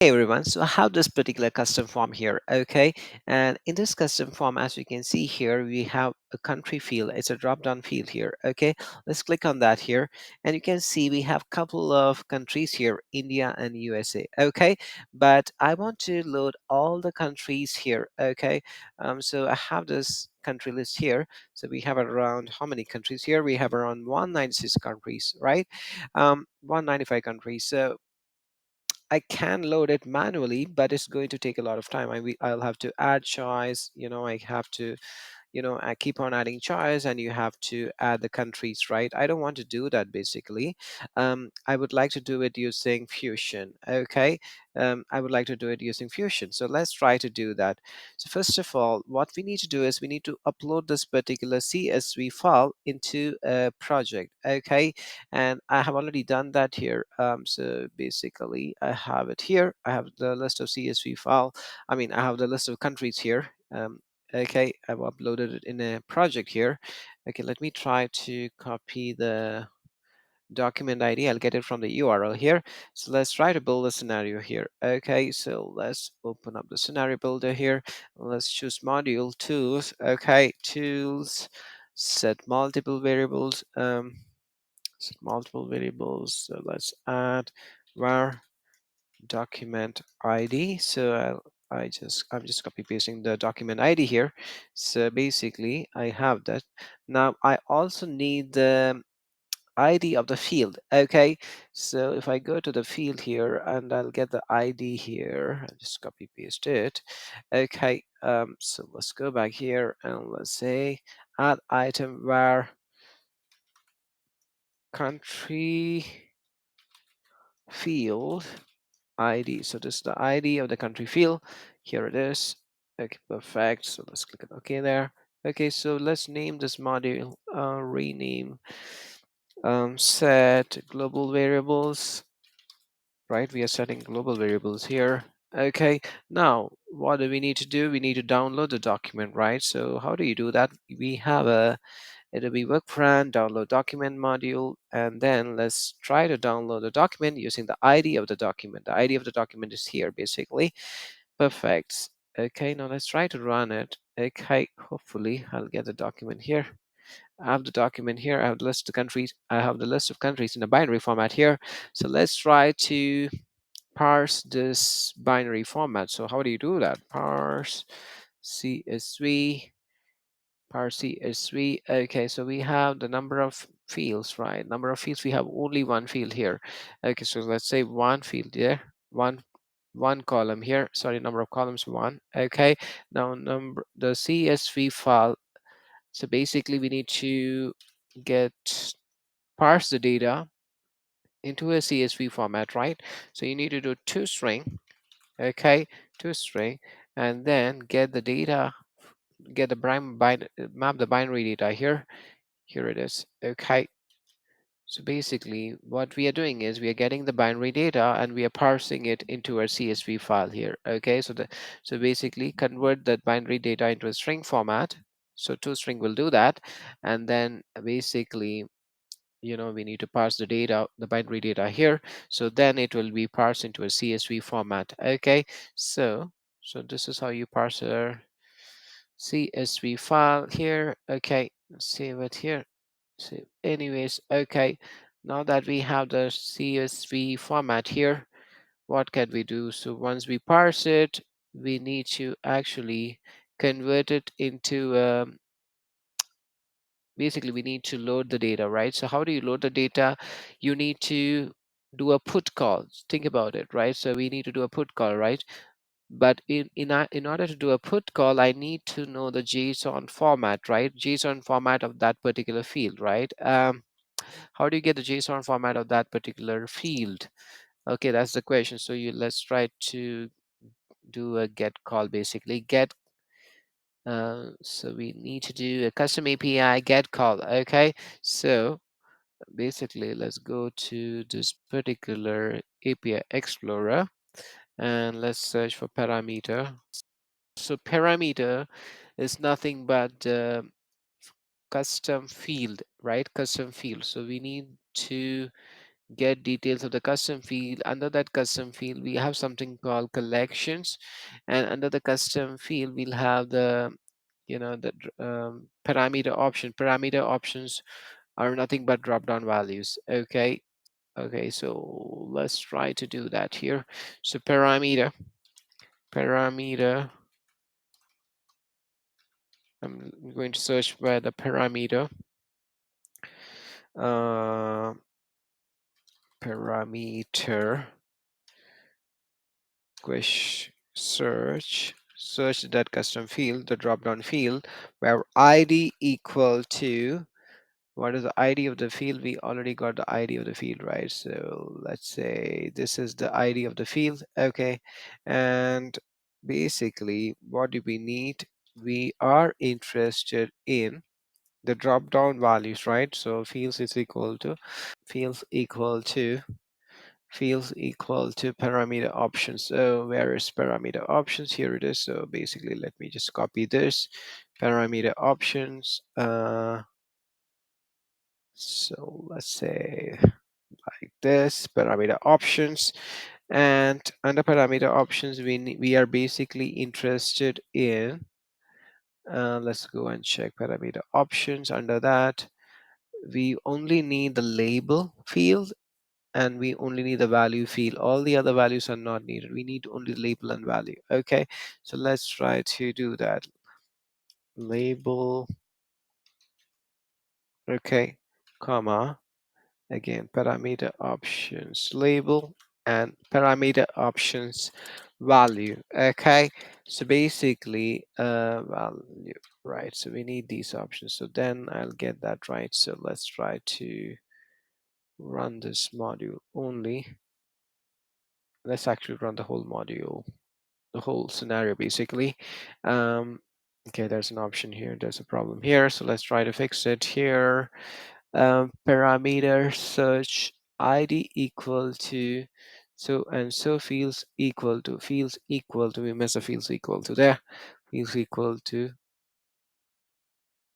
Hey everyone, so I have this particular custom form here, okay? And in this custom form, as you can see here, we have a country field. It's a drop-down field here, okay? Let's click on that here, and you can see we have a couple of countries here, India and USA, okay? But I want to load all the countries here, okay? So I have this country list here. So we have around how many countries here? We have around 196 countries, right? 195 countries. So I can load it manually, but it's going to take a lot of time. I'll have to add choice. I have to I keep on adding choice, and you have to add the countries, right? I don't want to do that basically. I would like to do it using Fusion, okay? I would like to do it using Fusion, so let's try to do that. So first of all, what we need to do is we need to upload this particular CSV file into a project, okay? And I have already done that here. So basically I have it here. I have the list of CSV file. I have the list of countries here. Okay, I've uploaded it in a project here. Okay, let me try to copy the document ID. I'll get it from the URL here. So let's try to build a scenario here. Okay, so let's open up the scenario builder here. Let's choose module tools. Okay, tools, set multiple variables. Set multiple variables. So let's add var document ID. So I'm just copy pasting the document ID here. So basically I have that. Now I also need the ID of the field. Okay, so if I go to the field here and I'll get the ID here, I'll just copy paste it. Okay, so let's go back here and let's say add item var country field ID. So this is the ID of the country field. Here it is. Okay, perfect. So let's click on OK there. Okay, so let's name this module, rename, set global variables, right? We are setting global variables here. Okay, now what do we need to do? We need to download the document, right? So how do you do that? We have a Adobe Workfront download document module, and then let's try to download the document using the ID of the document. The ID of the document is here basically. Perfect. Okay, now let's try to run it. Okay, hopefully I'll get the document here. I have the document here. I have the list of countries. I have the list of countries in a binary format here. So let's try to parse this binary format. So how do you do that? Parse CSV. Parse CSV. Okay, so we have the number of fields, right? Number of fields. We have only one field here. Okay, so let's say one field there. One column here. Sorry, number of columns one. Okay, now number the CSV file. So basically, we need to get parse the data into a CSV format, right? So you need to do toString, okay, toString, and then get the data, get the map the binary data here. Here it is. Okay. So basically, what we are doing is we are getting the binary data and we are parsing it into our CSV file here. Okay. So basically, convert that binary data into a string format. So toString will do that, and then basically we need to parse the data, the binary data here, so then it will be parsed into a CSV format. Okay, so this is how you parse a CSV file here. Okay, save it here. So anyways, okay, now that we have the CSV format here, what can we do? So once we parse it, we need to actually convert it into basically we need to load the data, right? So how do you load the data? You need to do a put call. Think about it, right? So we need to do a put call, right? But in order to do a put call, I need to know the JSON format, right? JSON format of that particular field, right? How do you get the JSON format of that particular field? Okay, that's the question. So let's try to do a get call, basically get. So we need to do a custom API get call. Okay, so basically let's go to this particular API Explorer and let's search for parameter. So parameter is nothing but custom field, right? Custom field. So we need to get details of the custom field. Under that custom field, we have something called collections, and under the custom field, we'll have the the parameter option. Parameter options are nothing but drop down values. Okay. Okay, so let's try to do that here. So parameter, I'm going to search by the parameter, uh, parameter, search that custom field, the drop down field, where ID equal to, what is the ID of the field? We already got the ID of the field, right? So let's say this is the ID of the field. Okay, and basically what do we need? We are interested in the drop down values, right? So fields equal to parameter options. So where is parameter options? Here it is. So basically let me just copy this parameter options. So let's say like this parameter options, and under parameter options we are basically interested in, let's go and check parameter options. Under that we only need the label field and we only need the value field. All the other values are not needed. We need only label and value. Okay, so let's try to do that. Label, okay, comma, again parameter options label and parameter options value. Okay, so basically value, right? So we need these options, so then I'll get that right. So let's try to run this module only. Let's actually run the whole module, the whole scenario basically. Okay, there's an option here, there's a problem here, so let's try to fix it here. Parameter search ID equal to, so and so fields equal to, we miss a fields equal to there, fields equal to,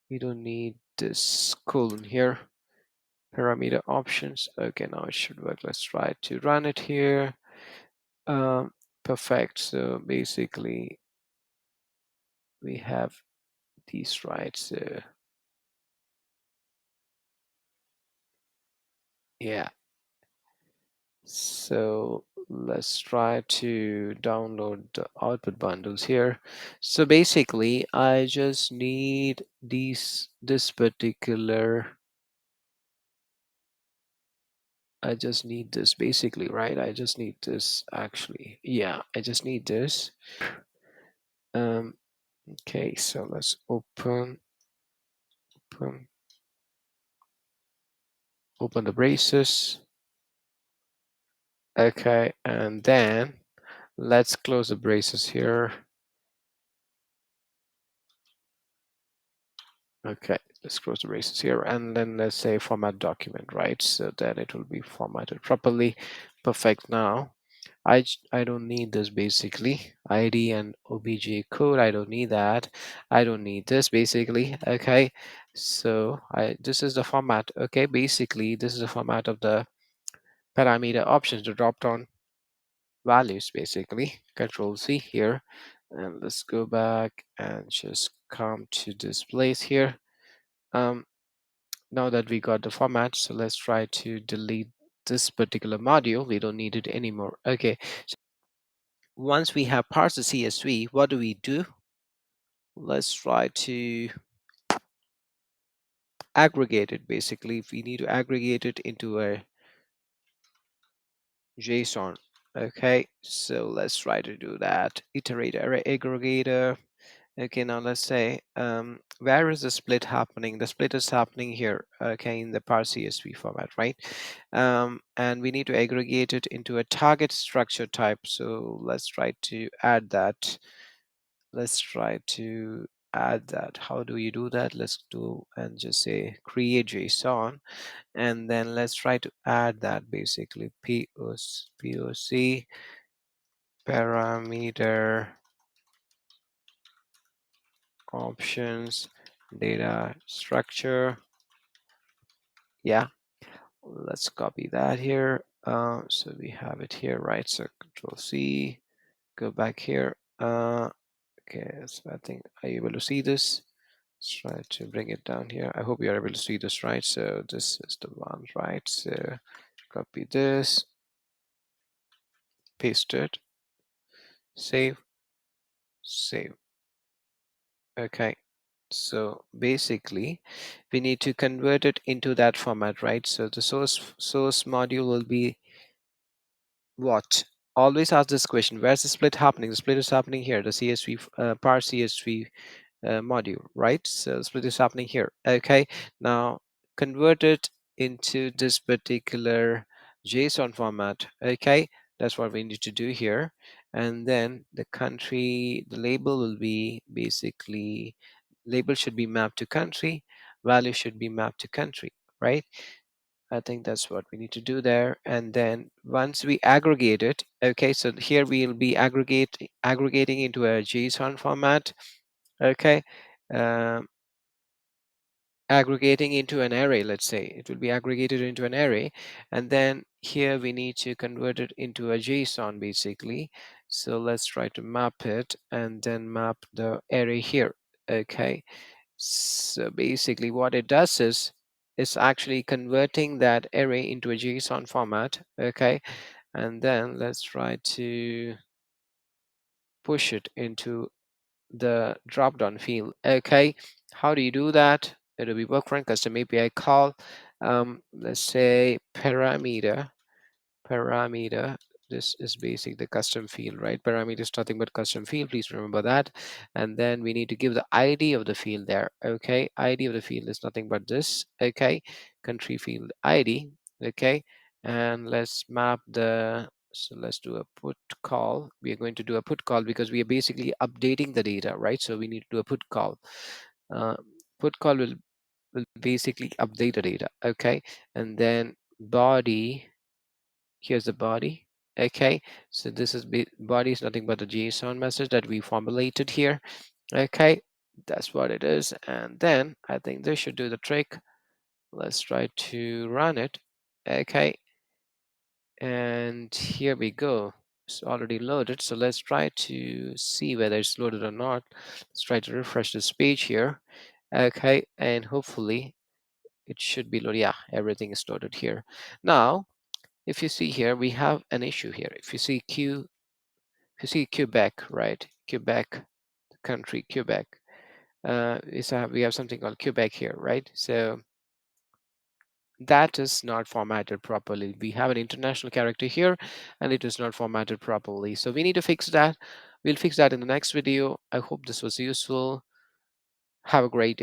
we don't need this colon here. Parameter options, okay, now it should work. Let's try to run it here. um, Perfect. So basically we have these, right? So yeah, so let's try to download the output bundles here. So basically I just need this particular, I just need this basically, right? I just need this actually. Yeah, I just need this. um okay, so let's open open the braces. Okay, and then let's close the braces here. Okay, let's close the braces here, and then let's say format document, right? So then it will be formatted properly. Perfect. Now I don't need this basically, ID and obj code. I don't need that. I don't need this basically. Okay, so I this is the format. Okay, basically this is the format of the parameter options, the drop down values basically. Control C here, and let's go back and just come to this place here. um Now that we got the format, so let's try to delete this particular module. We don't need it anymore. Okay, so once we have parsed the CSV, what do we do? Let's try to aggregate it. Basically, we need to aggregate it into a JSON. Okay, so let's try to do that. Iterate array aggregator. Okay, now let's say where is the split happening? The split is happening here, okay, in the parse CSV format, right? And we need to aggregate it into a target structure type. So let's try to add that. Let's try to add that. How do you do that? Let's do and just say create JSON, and then let's try to add that basically POC parameter options data structure. Yeah, let's copy that here. So we have it here, right? So Control C, go back here. Okay, so I think, are you able to see this? Let's try to bring it down here. I hope you're able to see this, right? So this is the one, right? So copy this, paste it, save, save. Okay. So basically, we need to convert it into that format, right? So the source module will be what? Always ask this question: where's the split happening? The split is happening here. The CSV parse CSV module, right? So the split is happening here. Okay. Now convert it into this particular JSON format. Okay. That's what we need to do here. And then the country, the label will be basically, label should be mapped to country, value should be mapped to country, right? I think that's what we need to do there. And then once we aggregate it, okay, so here we'll be aggregating into a JSON format, okay, um, aggregating into an array, let's say it will be aggregated into an array, and then here we need to convert it into a JSON basically. So let's try to map it and then map the array here. Okay, so basically what it does is it's actually converting that array into a JSON format. Okay, and then let's try to push it into the drop down field. Okay, how do you do that? Adobe Workfront custom API call. Let's say parameter. This is basic, the custom field, right? Parameter is nothing but custom field, please remember that. And then we need to give the ID of the field there. Okay, ID of the field is nothing but this. Okay, country field ID. Okay, and let's map the, so let's do a put call. We are going to do a put call because we are basically updating the data, right? So we need to do a put call. uh, Put call will basically update the data. Okay, and then body, here's the body. Okay, so this is body is nothing but the JSON message that we formulated here. Okay, that's what it is. And then I think this should do the trick. Let's try to run it. Okay, and here we go. It's already loaded, so let's try to see whether it's loaded or not. Let's try to refresh this page here. Okay, and hopefully it should be loaded. Yeah, everything is loaded here. Now if you see here, we have an issue here. If you see if you see Quebec, right? Quebec, the country Quebec. We have something called Quebec here, right? So that is not formatted properly. We have an international character here, and it is not formatted properly. So we need to fix that. We'll fix that in the next video. I hope this was useful. Have a great day.